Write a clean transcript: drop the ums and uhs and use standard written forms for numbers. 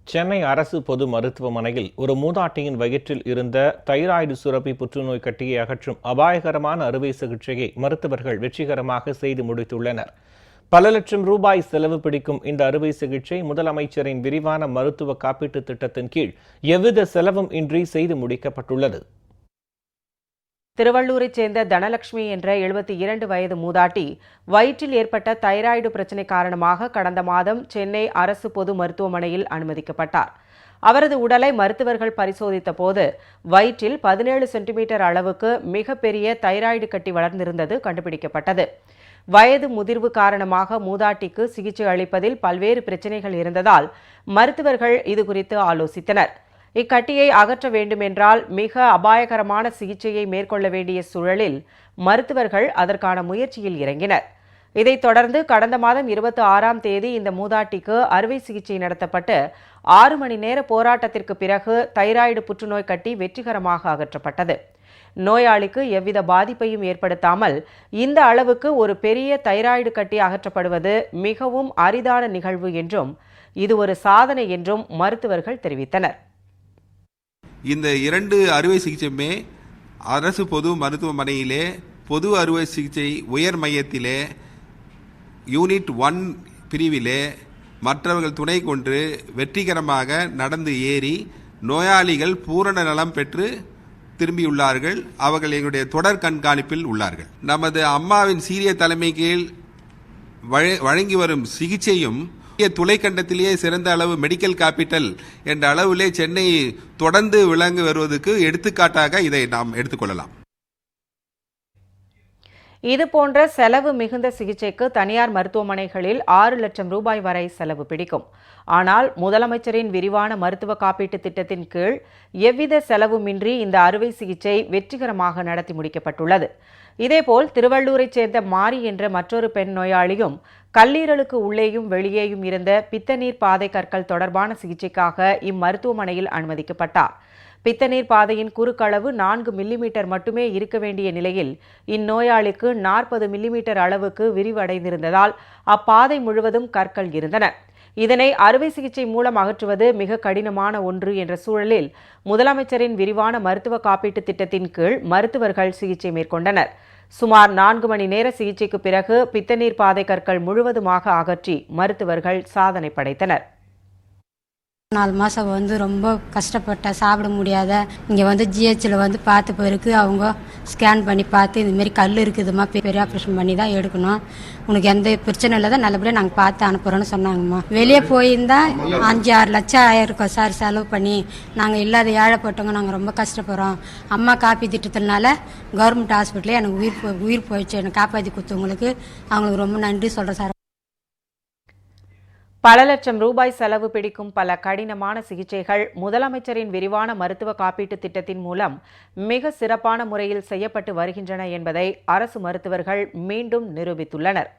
சென்னை அரசு பொது மருத்துவமனையில் ஒரு மூதாட்டியின் வயிற்றில் இருந்த தைராய்டு சுரப்பி புற்றுநோய் கட்டியை அகற்றும் அபாயகரமான அறுவை சிகிச்சையை மருத்துவர்கள் வெற்றிகரமாக செய்து முடித்துள்ளனர். பல லட்சம் ரூபாய் செலவு பிடிக்கும் இந்த அறுவை சிகிச்சை முதலமைச்சரின் விரிவான மருத்துவ காப்பீட்டு திட்டத்தின் கீழ் எவ்வித செலவும் இன்றி செய்து முடிக்கப்பட்டுள்ளது. திருவள்ளூரைச் சேர்ந்த தனலட்சுமி என்ற 72 வயது மூதாட்டி வயிற்றில் ஏற்பட்ட தைராய்டு பிரச்சினை காரணமாக கடந்த மாதம் சென்னை அரசு பொது மருத்துவமனையில் அனுமதிக்கப்பட்டார். அவரது உடலை மருத்துவர்கள் பரிசோதித்த போது வயிற்றில் 17 சென்டிமீட்டர் அளவுக்கு மிகப்பெரிய தைராய்டு கட்டி வளர்ந்திருந்தது கண்டுபிடிக்கப்பட்டது. வயது முதிர்வு காரணமாக மூதாட்டிக்கு சிகிச்சை அளிப்பதில் பல்வேறு பிரச்சினைகள் இருந்ததால் மருத்துவர்கள் இதுகுறித்து ஆலோசித்தனர். இக்கட்டியை அகற்ற வேண்டுமென்றால் மிக அபாயகரமான சிகிச்சையை மேற்கொள்ள வேண்டிய சூழலில் மருத்துவர்கள் அதற்கான முயற்சியில் இறங்கினர். இதைத் தொடர்ந்து கடந்த மாதம் 26ஆம் தேதி இந்த மூதாட்டிக்கு அறுவை சிகிச்சை நடத்தப்பட்டு 6 மணி நேர போராட்டத்திற்கு பிறகு தைராய்டு புற்றுநோய் கட்டி வெற்றிகரமாக அகற்றப்பட்டது. நோயாளிக்கு எவ்வித பாதிப்பையும் ஏற்படுத்தாமல் இந்த அளவுக்கு ஒரு பெரிய தைராய்டு கட்டி அகற்றப்படுவது மிகவும் அரிதான நிகழ்வு என்றும் இது ஒரு சாதனை என்றும் மருத்துவர்கள் தெரிவித்தனர். இந்த 2 அறுவை சிகிச்சையுமே அரசு பொது மருத்துவமனையிலே பொது அறுவை சிகிச்சை உயர் மையத்திலே யூனிட் 1 பிரிவிலே மற்றவர்கள் துணை கொண்டு வெற்றிகரமாக நடந்து ஏறி நோயாளிகள் பூரண நலம் பெற்று திரும்பியுள்ளார்கள். அவர்கள் எங்களுடைய தொடர் கண்காணிப்பில் உள்ளார்கள். நமது அம்மாவின் சீரிய தலைமை கீழ் வழங்கி வரும் சிகிச்சையும் துளைக்கண்டத்திலேயே சிறந்த அளவு மெடிக்கல் கேபிட்டல் என்ற அளவிலே சென்னை தொடர்ந்து விளங்கி வருவதற்கு எடுத்துக்காட்டாக இதை நாம் எடுத்துக்கொள்ளலாம். இதுபோன்ற செலவு மிகுந்த சிகிச்சைக்கு தனியார் மருத்துவமனைகளில் 6 லட்சம் ரூபாய் வரை செலவு பிடிக்கும். ஆனால் முதலமைச்சரின் விரிவான மருத்துவ காப்பீட்டு திட்டத்தின் கீழ் எவ்வித செலவுமின்றி இந்த அறுவை சிகிச்சை வெற்றிகரமாக நடத்தி முடிக்கப்பட்டுள்ளது. இதேபோல் திருவள்ளூரைச் சேர்ந்த மாரி என்ற மற்றொரு பெண் நோயாளியும் கல்லீரலுக்கு உள்ளேயும் வெளியேயும் இருந்த பித்தநீர் பாதை கற்கள் தொடர்பான சிகிச்சைக்காக இம்மருத்துவமனையில் அனுமதிக்கப்பட்டார். பித்தநீர் பாதையின் குறுக்களவு 4 மில்லிமீட்டர் மட்டுமே இருக்க வேண்டிய நிலையில் இந்நோயாளிக்கு 40 மில்லிமீட்டர் அளவுக்கு விரிவடைந்திருந்ததால் அப்பாதை முழுவதும் கற்கள் இருந்தன. இதனை அறுவை சிகிச்சை மூலம் அகற்றுவது மிக கடினமான ஒன்று என்ற சூழலில் முதலமைச்சரின் விரிவான மருத்துவ காப்பீட்டு திட்டத்தின் கீழ் மருத்துவர்கள் சிகிச்சை மேற்கொண்டனர். சுமார் 4 மணி நேர சிகிச்சைக்கு பிறகு பித்தநீர் பாதை கற்கள் முழுவதுமாக அகற்றி மருத்துவர்கள் சாதனை படைத்தனர். 4 மாதம் ரொம்ப கஷ்டப்பட்டேன், சாப்பிட முடியாத. இங்கே ஜிஹெச்சில் பார்த்த பிறகு அவங்க ஸ்கேன் பண்ணி பார்த்து இதுமாரி கல் இருக்குதுமா, பெரிய ஆப்ரேஷன் பண்ணி தான் எடுக்கணும், உனக்கு எந்த பிரச்சனை இல்லை தான் நல்லபடியாக நாங்கள் பார்த்து அனுப்புகிறோன்னு சொன்னாங்கம்மா. வெளியே போயிருந்தா 5-6 லட்சம் ஆயிருக்கோம் சார் செலவு பண்ணி. நாங்கள் இல்லாத ஏழைப்பட்டவங்க, நாங்கள் ரொம்ப கஷ்டப்படுறோம். அம்மா காப்பீ திட்டத்தினால கவர்மெண்ட் ஹாஸ்பிட்டலே எனக்கு உயிர் போயிடுச்சு. என்னை காப்பாற்றி கொடுத்தவங்களுக்கு அவங்களுக்கு ரொம்ப நன்றி சொல்கிறேன் சார். பல லட்சம் ரூபாய் செலவு பிடிக்கும் பல கடினமான சிகிச்சைகள் முதலமைச்சரின் விரிவான மருத்துவ காப்பீட்டு திட்டத்தின் மூலம் மிக சிறப்பான முறையில் செய்யப்பட்டு வருகின்றன என்பதை அரசு மருத்துவர்கள் மீண்டும் நிரூபித்துள்ளனர்.